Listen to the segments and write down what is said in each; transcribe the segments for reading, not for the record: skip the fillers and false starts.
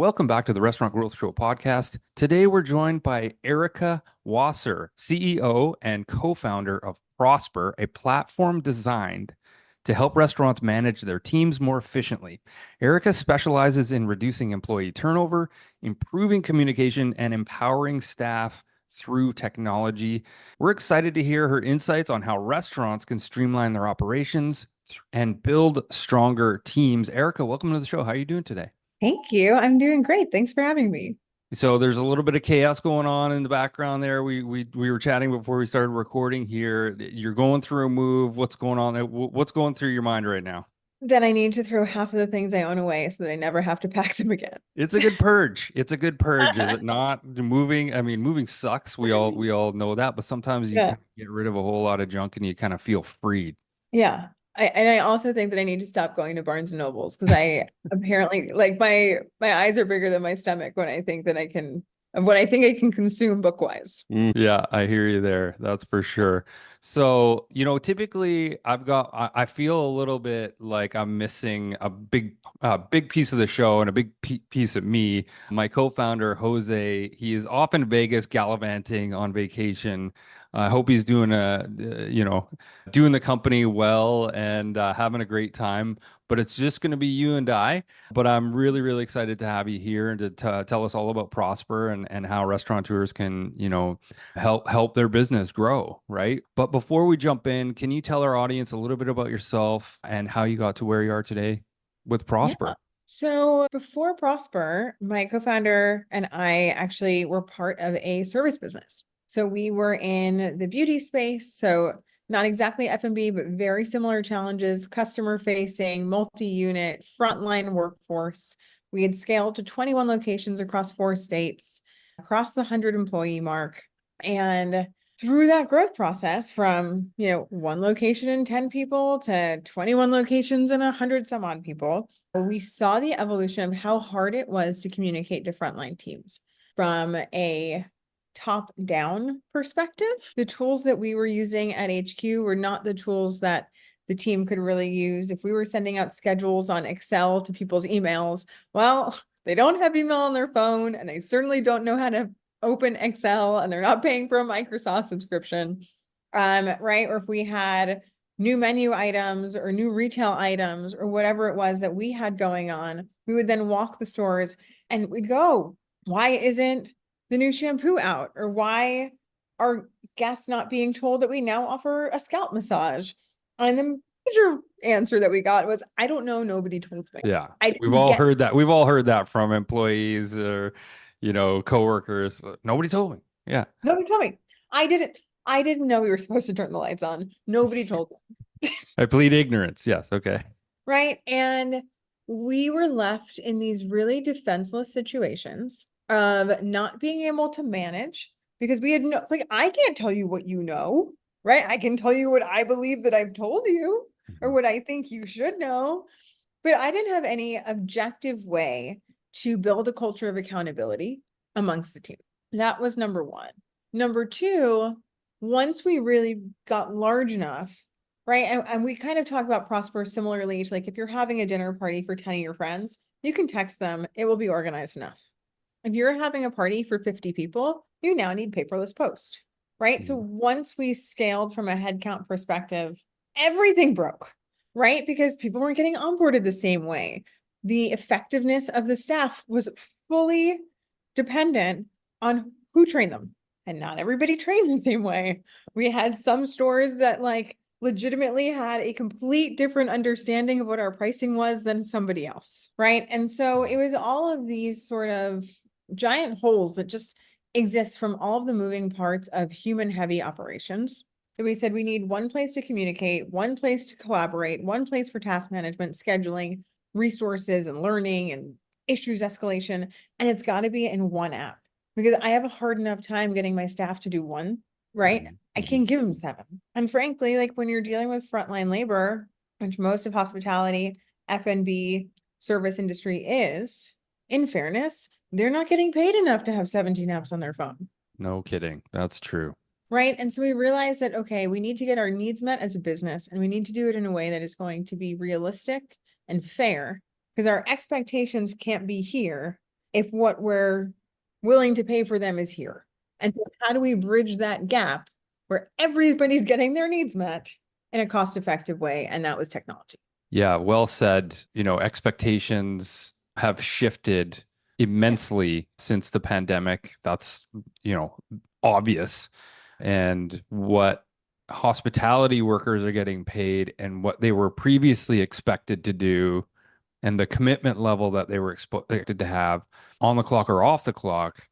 Welcome back to the Restaurant Growth Show podcast. Today we're joined by Erika Wasser, CEO and co-founder of Prospr, a platform designed to help restaurants manage their teams more efficiently. Erika specializes in reducing employee turnover, improving communication, and empowering staff through technology. We're excited to hear her insights on how restaurants can streamline their operations and build stronger teams. Erika, welcome to the show. How are you doing today? Thank you. I'm doing great. Thanks for having me. So there's a little bit of chaos going on in the background there. We were chatting before we started recording here. You're going through a move. What's going on? What's going through your mind right now? Then I need to throw half of the things I own away so that I never have to pack them again. It's a good purge. It's a good purge, is it not? Moving, I mean, moving sucks. We all know that, but sometimes you Yeah. kind of get rid of a whole lot of junk and you kind of feel freed. Yeah. I also think that I need to stop going to Barnes and Nobles because I apparently like my eyes are bigger than my stomach when I think that I can when I think I can consume book wise. Yeah, I hear you there. That's for sure. So, typically I feel a little bit like I'm missing a big piece of the show and a big piece of me. My co-founder, Jose, he is off in Vegas gallivanting on vacation. I hope he's doing the company well and having a great time. But it's just going to be you and I. But I'm really, really excited to have you here and to tell us all about Prospr and how restaurateurs can, help their business grow, right? But before we jump in, can you tell our audience a little bit about yourself and how you got to where you are today with Yeah. Prospr? So before Prospr, my co-founder and I actually were part of a service business. So we were in the beauty space. So not exactly F&B, but very similar challenges, customer facing, multi-unit, frontline workforce. We had scaled to 21 locations across 4 states, across the 100 employee mark. And through that growth process from, one location and 10 people to 21 locations and 100 some odd people, we saw the evolution of how hard it was to communicate to frontline teams from a top-down perspective. The tools that we were using at HQ were not the tools that the team could really use. If we were sending out schedules on Excel to people's emails, well, they don't have email on their phone, and they certainly don't know how to open Excel, and they're not paying for a Microsoft subscription. Right? Or if we had new menu items or new retail items or whatever it was that we had going on, we would then walk the stores and we'd go, why isn't the new shampoo out? Or why are guests not being told that we now offer a scalp massage? And the major answer that we got was, I don't know, nobody told me. Yeah. I We've didn't all get heard that. We've all heard that from employees or, coworkers. Nobody told me. Yeah. Nobody told me. I didn't know we were supposed to turn the lights on. Nobody told me. I plead ignorance. Yes. Okay. Right. And we were left in these really defenseless situations of not being able to manage because we had no, like, I can't tell you what you know, right? I can tell you what I believe that I've told you or Mhm. what I think you should know, but I didn't have any objective way to build a culture of accountability amongst the team. That was number one. Number two, once we really got large enough, right? And we kind of talk about Prospr similarly to, like, if you're having a dinner party for 10 of your friends, you can text them, it will be organized enough. If you're having a party for 50 people, you now need paperless post, right? So Mhm. once we scaled from a headcount perspective, everything broke, right? Because people weren't getting onboarded the same way. The effectiveness of the staff was fully dependent on who trained them. And not everybody trained the same way. We had some stores that, like, legitimately had a complete different understanding of what our pricing was than somebody else, right? And so it was all of these sort of giant holes that just exist from all of the moving parts of human heavy operations. That we said we need one place to communicate, one place to collaborate, one place for task management, scheduling, resources, and learning and issues escalation. And it's got to be in one app because I have a hard enough time getting my staff to do one, right? Mhm. I Mhm. can't give them 7. And frankly, like, when you're dealing with frontline labor, which most of hospitality, F&B, service industry is, in fairness, they're not getting paid enough to have 17 apps on their phone. No kidding. That's true. Right. And so we realized that, okay, we need to get our needs met as a business, and we need to do it in a way that is going to be realistic and fair because our expectations can't be here if what we're willing to pay for them is here. And so how do we bridge that gap where everybody's getting their needs met in a cost-effective way? And that was technology. Yeah, well said. Expectations have shifted immensely since the pandemic. That's, you know, obvious. And what hospitality workers are getting paid and what they were previously expected to do and the commitment level that they were expected to have on the clock or off the clock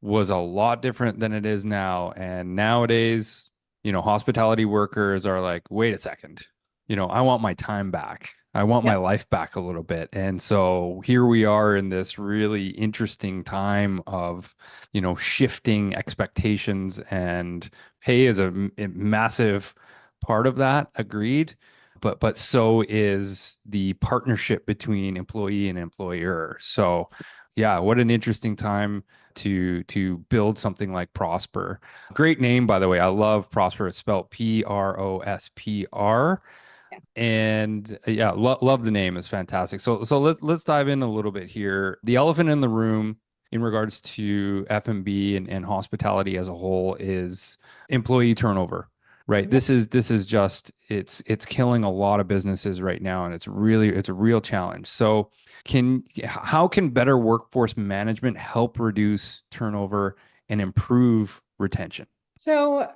was a lot different than it is now. And nowadays, hospitality workers are like, wait a second, I want my time back. I want my Yep. life back a little bit. And so here we are in this really interesting time of, shifting expectations, and pay is a massive part of that, agreed. But so is the partnership between employee and employer. So yeah, what an interesting time to build something like Prospr. Great name, by the way. I love Prospr. It's spelled Prospr. Yes. And yeah, love the name. It's fantastic. So let's dive in a little bit here. The elephant in the room in regards to F&B and hospitality as a whole is employee turnover. Right. Yep. This is just it's killing a lot of businesses right now, and it's a real challenge. So how can better workforce management help reduce turnover and improve retention? So,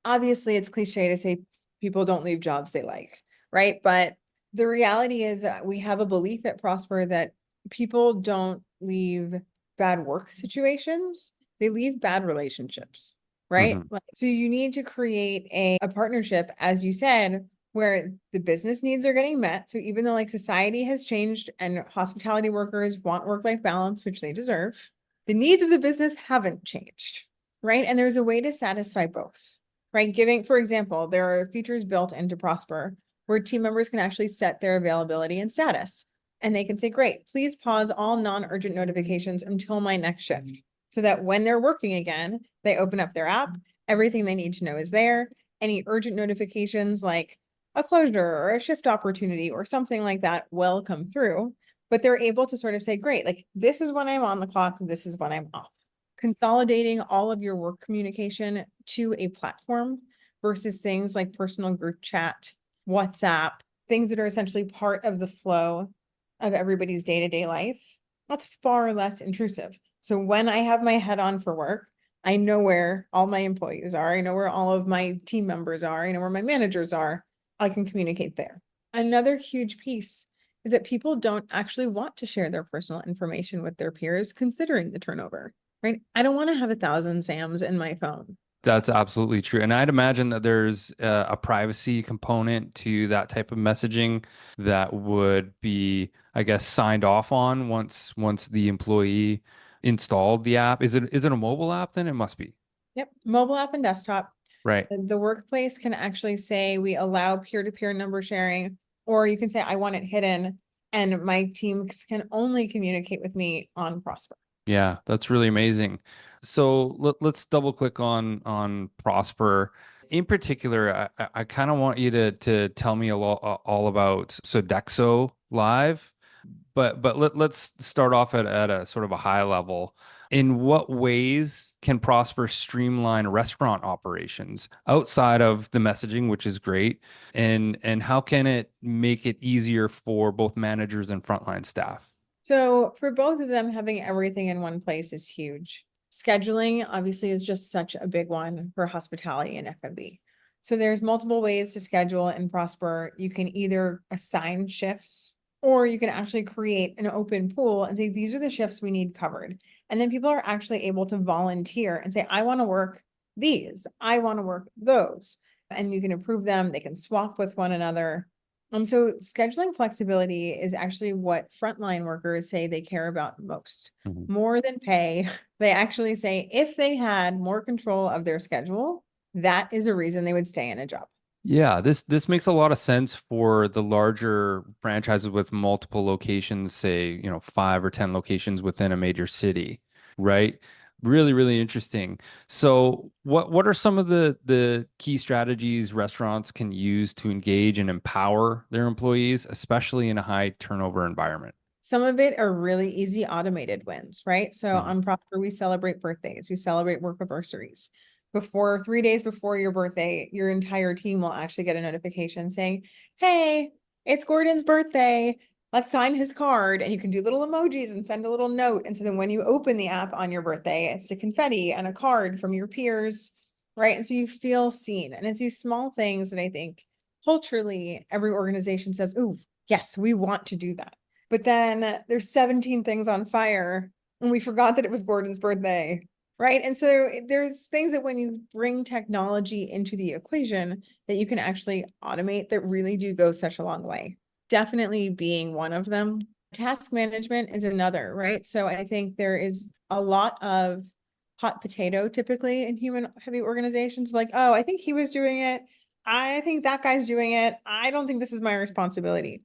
obviously it's cliche to say people don't leave jobs they like, right? But the reality is we have a belief at Prosper that people don't leave bad work situations, they leave bad relationships, right? Hmm. So you need to create a partnership, as you said, where the business needs are getting met. So even though like society has changed and hospitality workers want work-life balance, which they deserve, the needs of the business haven't changed, right? And there's a way to satisfy both, right? For example, there are features built into Prosper where team members can actually set their availability and status. And they can say, great, please pause all non-urgent notifications until my next shift. So that when they're working again, they open up their app, everything they need to know is there. Any urgent notifications like a closure or a shift opportunity or something like that will come through, but they're able to sort of say, great, like this is when I'm on the clock, this is when I'm off. Consolidating all of your work communication to a platform versus things like personal group chat, WhatsApp, things that are essentially part of the flow of everybody's day-to-day life, that's far less intrusive. So when I have my head on for work, I know where all my employees are. I know where all of my team members are. I know where my managers are. I can communicate there. Another huge piece is that people don't actually want to share their personal information with their peers, considering the turnover, right? I don't want to have 1,000 Sams in my phone. That's absolutely true. And I'd imagine that there's a privacy component to that type of messaging that would be, I guess, signed off on once the employee installed the app. Is it a mobile app then? It must be. Yep, mobile app and desktop. Right. The workplace can actually say we allow peer-to-peer number sharing, or you can say I want it hidden, and my teams can only communicate with me on Prosper. Yeah, that's really amazing. So let's double click on Prosper. In particular, I kind of want you to tell me all about Sodexo Live, but let's start off at a sort of a high level. In what ways can Prosper streamline restaurant operations outside of the messaging, which is great, and how can it make it easier for both managers and frontline staff? So for both of them, having everything in one place is huge. Scheduling obviously is just such a big one for hospitality and F&B. So there's multiple ways to schedule in Prosper. You can either assign shifts or you can actually create an open pool and say, these are the shifts we need covered. And then people are actually able to volunteer and say, I want to work these, I want to work those. And you can approve them. They can swap with one another. So scheduling flexibility is actually what frontline workers say they care about most, Mhm. more than pay. They actually say if they had more control of their schedule, that is a reason they would stay in a job. Yeah, this makes a lot of sense for the larger franchises with multiple locations, say, 5 or 10 locations within a major city, right? Really, really interesting. So, what are some of the key strategies restaurants can use to engage and empower their employees, especially in a high turnover environment? Some of it are really easy automated wins, right? So Mhm. on Prospr, we celebrate birthdays, we celebrate work anniversaries. Before 3 days before your birthday, your entire team will actually get a notification saying, hey, it's Gordon's birthday. Let's sign his card. And you can do little emojis and send a little note. And so then when you open the app on your birthday, it's a confetti and a card from your peers, right? And so you feel seen. And it's these small things that I think culturally every organization says, oh, yes, we want to do that. But then there's 17 things on fire, and we forgot that it was Gordon's birthday, right? And so there's things that when you bring technology into the equation that you can actually automate that really do go such a long way. Definitely being one of them. Task management is another, right? So I think there is a lot of hot potato typically in human heavy organizations, like, oh, I think he was doing it. I think that guy's doing it. I don't think this is my responsibility.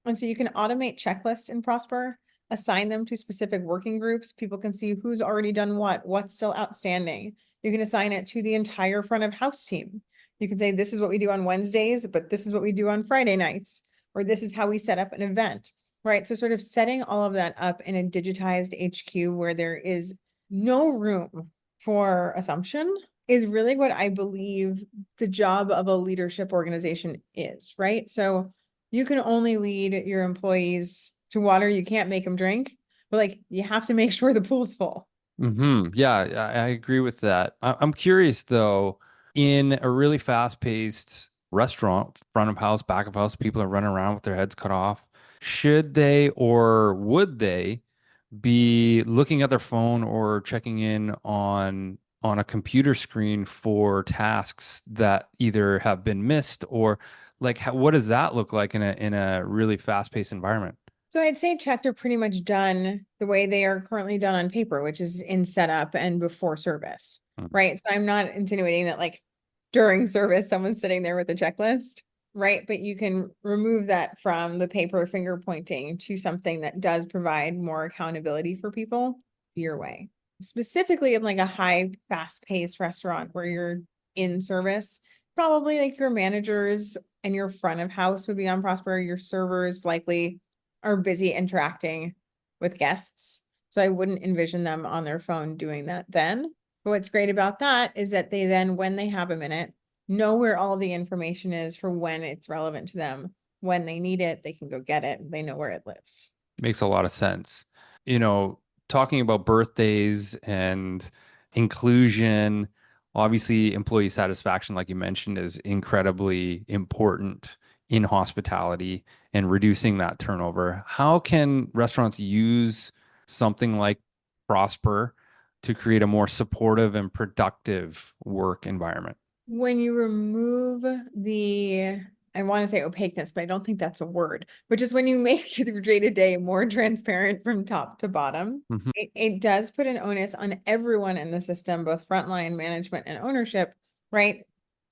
And so you can automate checklists in Prospr, assign them to specific working groups. People can see who's already done what, what's still outstanding. You can assign it to the entire front of house team. You can say, this is what we do on Wednesdays, but this is what we do on Friday nights, or this is how we set up an event, right? So sort of setting all of that up in a digitized HQ where there is no room for assumption is really what I believe the job of a leadership organization is, right? So you can only lead your employees to water. You can't make them drink, but like you have to make sure the pool's full. Yeah, I agree with that. I'm curious though, in a really fast-paced restaurant, front of house, back of house, people are running around with their heads cut off. Should they or would they be looking at their phone or checking in on a computer screen for tasks that either have been missed or like what does that look like in a really fast-paced environment? So I'd say checked are pretty much done the way they are currently done on paper, which is in setup and before service, Mm. right? So I'm not insinuating that like during service, someone's sitting there with a checklist, right? But you can remove that from the paper finger pointing to something that does provide more accountability for people your way. Specifically in like a high, fast-paced restaurant where you're in service, probably like your managers and your front of house would be on Prospr, your servers likely are busy interacting with guests. So I wouldn't envision them on their phone doing that then. But what's great about that is that they then, when they have a minute, know where all the information is for when it's relevant to them. When they need it, they can go get it. They know where it lives. Makes a lot of sense. You know, talking about birthdays and inclusion, obviously employee satisfaction, like you mentioned, is incredibly important in hospitality and reducing that turnover. How can restaurants use something like Prosper to create a more supportive and productive work environment? When you remove the, I want to say opaqueness, but I don't think that's a word, but just when you make your day-to-day more transparent from top to bottom, Mhm. it does put an onus on everyone in the system, both frontline management and ownership, right?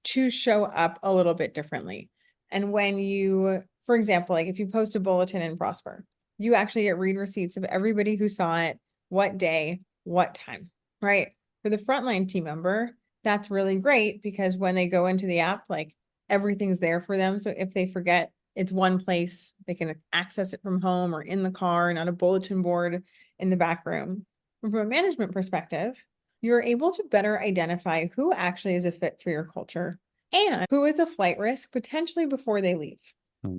To show up a little bit differently. And when you, for example, like if you post a bulletin in Prosper, you actually get read receipts of everybody who saw it, what day, what time, right? For the frontline team member, that's really great because when they go into the app, like everything's there for them. So if they forget, it's one place, they can access it from home or in the car and on a bulletin board in the back room. From a management perspective, you're able to better identify who actually is a fit for your culture and who is a flight risk potentially before they leave.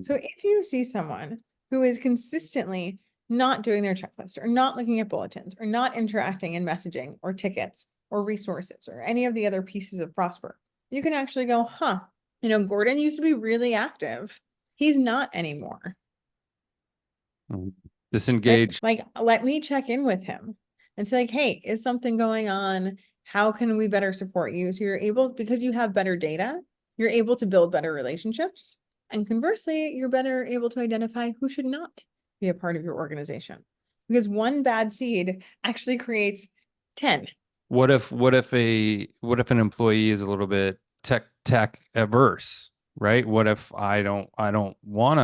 So if you see someone who is consistently not doing their checklist or not looking at bulletins or not interacting in messaging or tickets or resources or any of the other pieces of Prospr, you can actually go, huh, Gordon used to be really active. He's not anymore. Mhm. Right? Disengaged. Like, let me check in with him and say, like, hey, is something going on? How can we better support you? So you're able, because you have better data, you're able to build better relationships. And conversely, you're better able to identify who should not be a part of your organization. Because one bad seed actually creates 10. What if an employee is a little bit tech averse, right? What if I don't want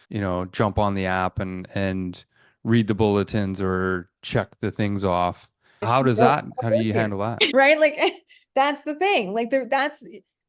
to, jump on the app and read the bulletins or check the things off? Don't How do work you here. handle that? Right? Like that's the thing. Like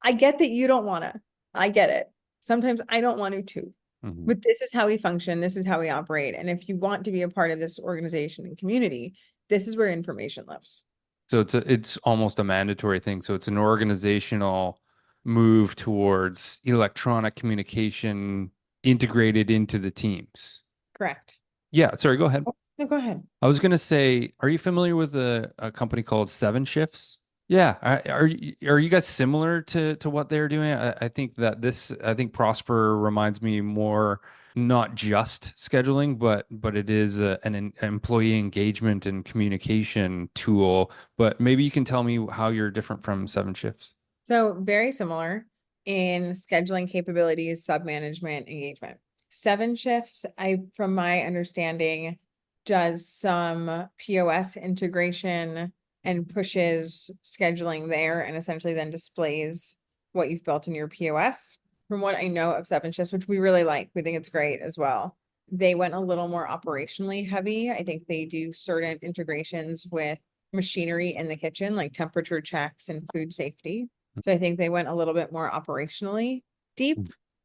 I get that you don't wanna. I get it. Sometimes I don't want to too. Mhm. But this is how we function, this is how we operate. And if you want to be a part of this organization and community, this is where information lives. So it's almost a mandatory thing. So it's an organizational move towards electronic communication integrated into the teams. Correct. Yeah, sorry, go ahead. Oh, no, go ahead. I was gonna say, are you familiar with a company called Seven Shifts? Yeah, are you guys similar to what they're doing? I think that I think Prosper reminds me more not just scheduling, but it is an employee engagement and communication tool. But maybe you can tell me how you're different from Seven Shifts. So very similar in scheduling capabilities, sub-management, engagement. Seven Shifts, from my understanding, does some POS integration and pushes scheduling there and essentially then displays what you've built in your POS. From what I know of Seven Shifts, which we really like, we think it's great as well. They went a little more operationally heavy. I think they do certain integrations with machinery in the kitchen, like temperature checks and food safety. So I think they went a little bit more operationally deep.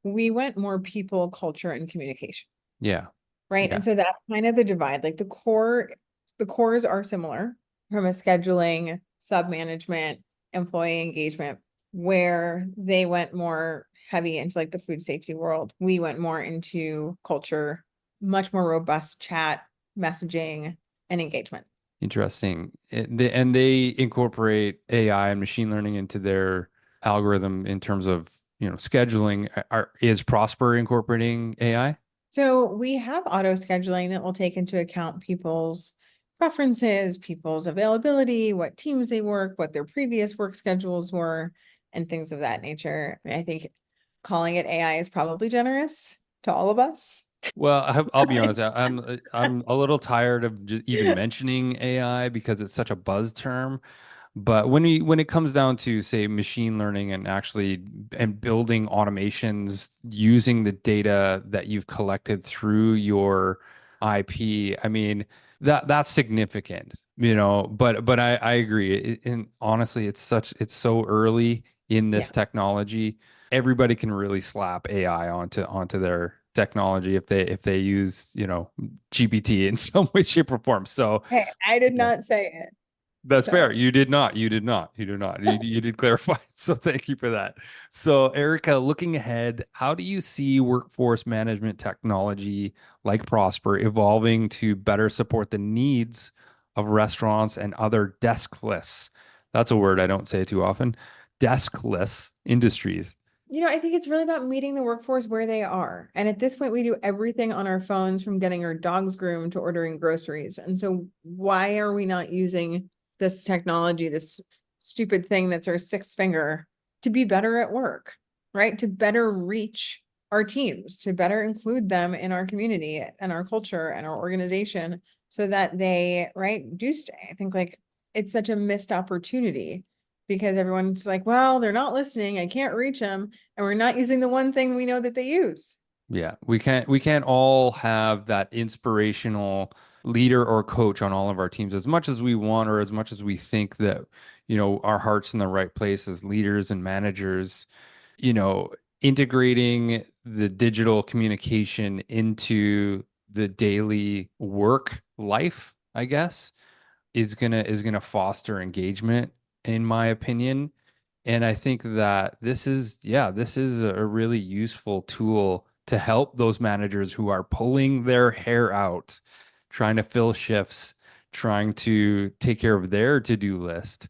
We went more people, culture, and communication, Yeah, right? yeah, And so that's kind of the divide. Like the cores are similar from a scheduling, sub-management, employee engagement, where they went more heavy into like the food safety world. We went more into culture, much more robust chat, messaging, and engagement. interesting. And they incorporate AI and machine learning into their algorithm in terms of, scheduling. Is Prosper incorporating AI? So we have auto scheduling that will take into account people's preferences, people's availability, what teams they work, what their previous work schedules were, and things of that nature. I think calling it AI is probably generous to all of us. Well, I'll be honest. I'm a little tired of just even mentioning AI because it's such a buzz term. But when it comes down to say machine learning and actually and building automations using the data that you've collected through your IP, I mean that's significant, But I agree. And honestly, it's so early in Yeah. this technology. Everybody can really slap AI onto their technology if they use, GPT in some way, shape, or form. So, Hey, I did yeah. not say it. That's fair. So You did not. You did not. You did not. You did clarify. So thank you for that. So, Erica, looking ahead, how do you see workforce management technology like Prosper evolving to better support the needs of restaurants and other deskless? That's a word I don't say too often. Deskless industries. I think it's really about meeting the workforce where they are. And at this point, we do everything on our phones from getting our dogs groomed to ordering groceries. And so why are we not using this technology, this stupid thing that's our sixth finger, to be better at work, right? To better reach our teams, to better include them in our community and our culture and our organization so that they, right, do stay. I think like it's such a missed opportunity because everyone's like, well, they're not listening. I can't reach them. And we're not using the one thing we know that they use. Yeah, we can't all have that inspirational leader or coach on all of our teams as much as we want or as much as we think that, our heart's in the right place as leaders and managers, you know, integrating the digital communication into the daily work life, I guess, is gonna foster engagement, in my opinion. And I think that this is a really useful tool to help those managers who are pulling their hair out, trying to fill shifts, trying to take care of their to-do list,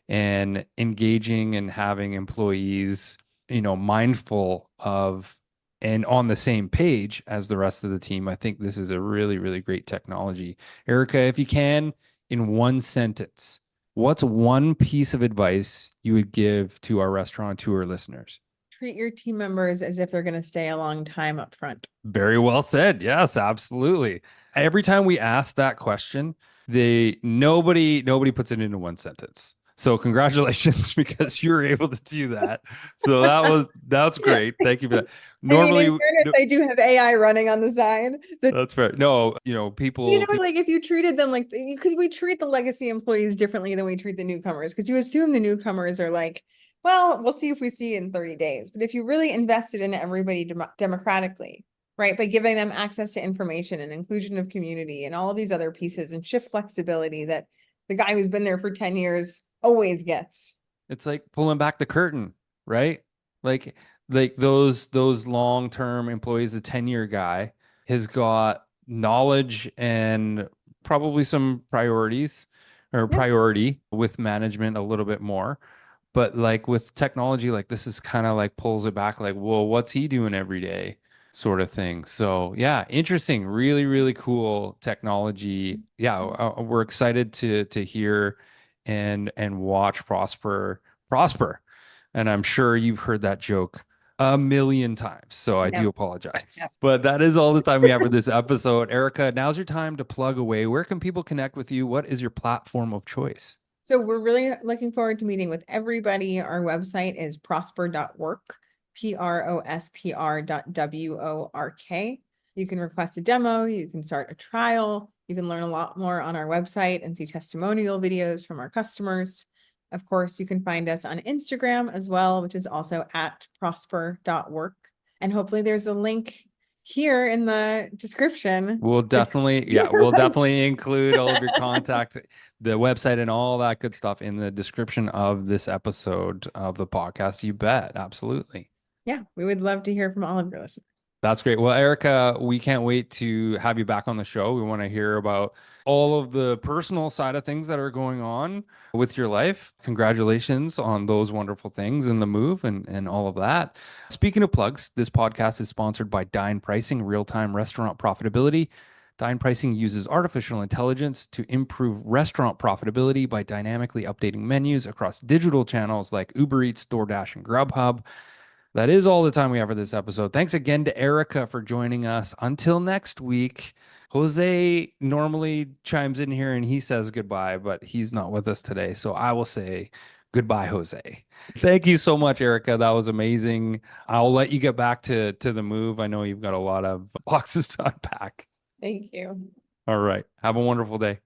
and engaging and having employees, mindful of and on the same page as the rest of the team. I think this is a really, really great technology. Erica, if you can, in one sentence, what's one piece of advice you would give to our restaurateur listeners? Treat your team members as if they're going to stay a long time up front. Very well said. Yes, absolutely. Every time we ask that question, they nobody puts it into one sentence. So congratulations because you were able to do that. So that's great. Thank you for that. I mean, in Normally, fairness, no, I do have AI running on the side. So, that's fair. No, like if you treated them like, because we treat the legacy employees differently than we treat the newcomers, because you assume the newcomers are like, well, we'll see if we see in 30 days. But if you really invested in everybody democratically, right? By giving them access to information and inclusion of community and all of these other pieces and shift flexibility that the guy who's been there for 10 years always gets. It's like pulling back the curtain, right? Like those long-term employees, the 10-year guy has got knowledge and probably some priorities or Yeah. priority with management a little bit more. But like with technology, like this is kind of like pulls it back, like, well, what's he doing every day? Sort of thing. So yeah, interesting. Really, really cool technology. Yeah, we're excited to hear and watch prosper. And I'm sure you've heard that joke a million times. So I do Yeah. apologize. Yeah. But that is all the time we have for this episode. Erica, now's your time to plug away. Where can people connect with you? What is your platform of choice? So we're really looking forward to meeting with everybody. Our website is prospr.work, prospr.work. You can request a demo, you can start a trial, you can learn a lot more on our website and see testimonial videos from our customers. Of course, you can find us on Instagram as well, which is also at prosper.work. And hopefully there's a link here in the description. We'll definitely, yeah, Your we'll website. definitely include all of your contact, the website, and all that good stuff in the description of this episode of the podcast. You bet. Absolutely. Yeah, we would love to hear from all of your listeners. That's great. Well, Erica, we can't wait to have you back on the show. We want to hear about all of the personal side of things that are going on with your life. Congratulations on those wonderful things and the move and all of that. Speaking of plugs, this podcast is sponsored by Dine Pricing, real-time restaurant profitability. Dine Pricing uses artificial intelligence to improve restaurant profitability by dynamically updating menus across digital channels like Uber Eats, DoorDash, and Grubhub. That is all the time we have for this episode. Thanks again to Erica for joining us. Until next week, Jose normally chimes in here and he says goodbye, but he's not with us today. So I will say goodbye, Jose. Thank you so much, Erica. That was amazing. I'll let you get back to the move. I know you've got a lot of boxes to unpack. Thank you. All right. Have a wonderful day.